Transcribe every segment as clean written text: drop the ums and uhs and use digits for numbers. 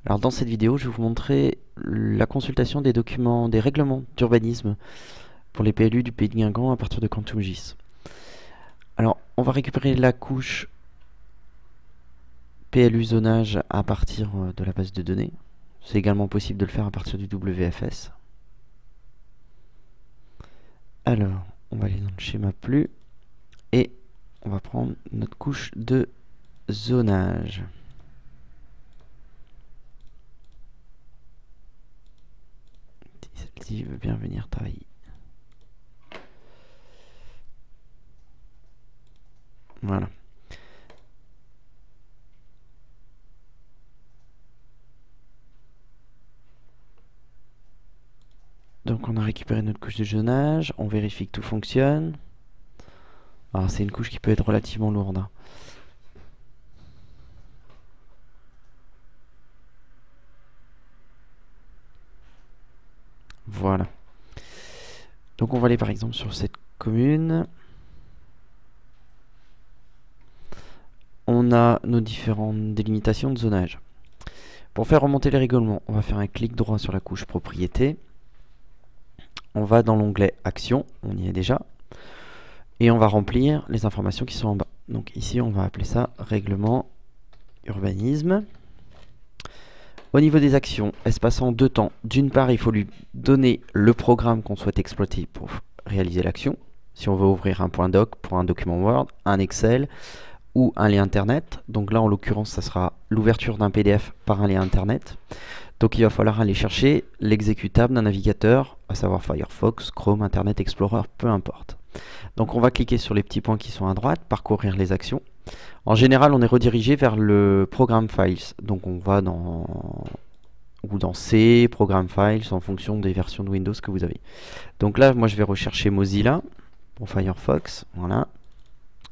Alors dans cette vidéo, je vais vous montrer la consultation des documents, des règlements d'urbanisme pour les PLU du Pays de Guingamp à partir de QuantumGIS. Alors on va récupérer la couche PLU zonage à partir de la base de données. C'est également possible de le faire à partir du WFS. Alors on va aller dans le schéma PLU et on va prendre notre couche de zonage. Celle-ci veut bien venir travailler. Voilà. Donc on a récupéré notre couche de zonage, on vérifie que tout fonctionne. Alors c'est une couche qui peut être relativement lourde, hein. Voilà. Donc on va aller par exemple sur cette commune. On a nos différentes délimitations de zonage. Pour faire remonter les règlements, on va faire un clic droit sur la couche propriété. On va dans l'onglet action, on y est déjà. Et on va remplir les informations qui sont en bas. Donc ici on va appeler ça règlement urbanisme. Au niveau des actions, espace en deux temps. D'une part, il faut lui donner le programme qu'on souhaite exploiter pour réaliser l'action. Si on veut ouvrir un point doc pour un document Word, un Excel ou un lien internet. Donc là, en l'occurrence, ça sera l'ouverture d'un PDF par un lien internet. Donc il va falloir aller chercher l'exécutable d'un navigateur, à savoir Firefox, Chrome, Internet Explorer, peu importe. Donc on va cliquer sur les petits points qui sont à droite, parcourir les actions. En général, on est redirigé vers le Program Files. Donc on va dans C, Program Files, en fonction des versions de Windows que vous avez. Donc là, moi je vais rechercher Mozilla pour Firefox. Voilà.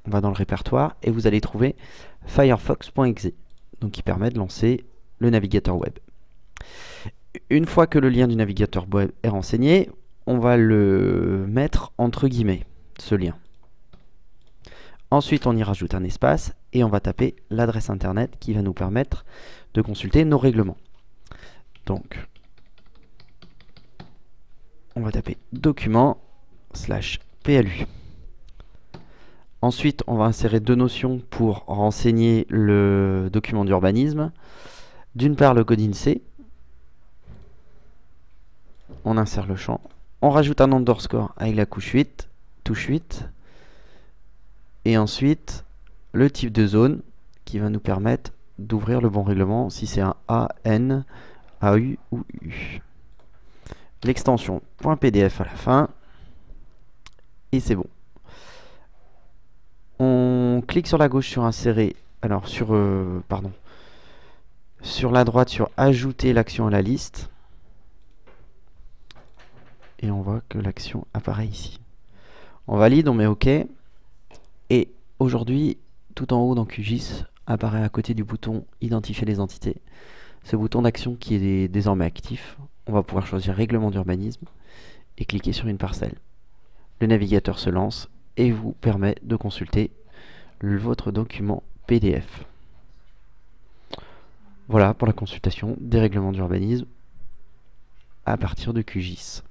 On va dans le répertoire et vous allez trouver firefox.exe, donc qui permet de lancer le navigateur web. Une fois que le lien du navigateur web est renseigné, on va le mettre entre guillemets, ce lien. Ensuite, on y rajoute un espace et on va taper l'adresse internet qui va nous permettre de consulter nos règlements. Donc, on va taper document/PLU. Ensuite, on va insérer deux notions pour renseigner le document d'urbanisme. D'une part, le code INSEE. On insère le champ. On rajoute un underscore avec la couche 8, touche 8. Et ensuite, le type de zone qui va nous permettre d'ouvrir le bon règlement si c'est un A, N, AU ou U. L'extension .pdf à la fin. Et c'est bon. On clique sur la gauche sur insérer, alors sur la droite sur ajouter l'action à la liste. Et on voit que l'action apparaît ici. On valide, on met OK. Et aujourd'hui, tout en haut dans QGIS, apparaît à côté du bouton identifier les entités. Ce bouton d'action qui est désormais actif. On va pouvoir choisir règlement d'urbanisme et cliquer sur une parcelle. Le navigateur se lance et vous permet de consulter votre document PDF. Voilà pour la consultation des règlements d'urbanisme à partir de QGIS.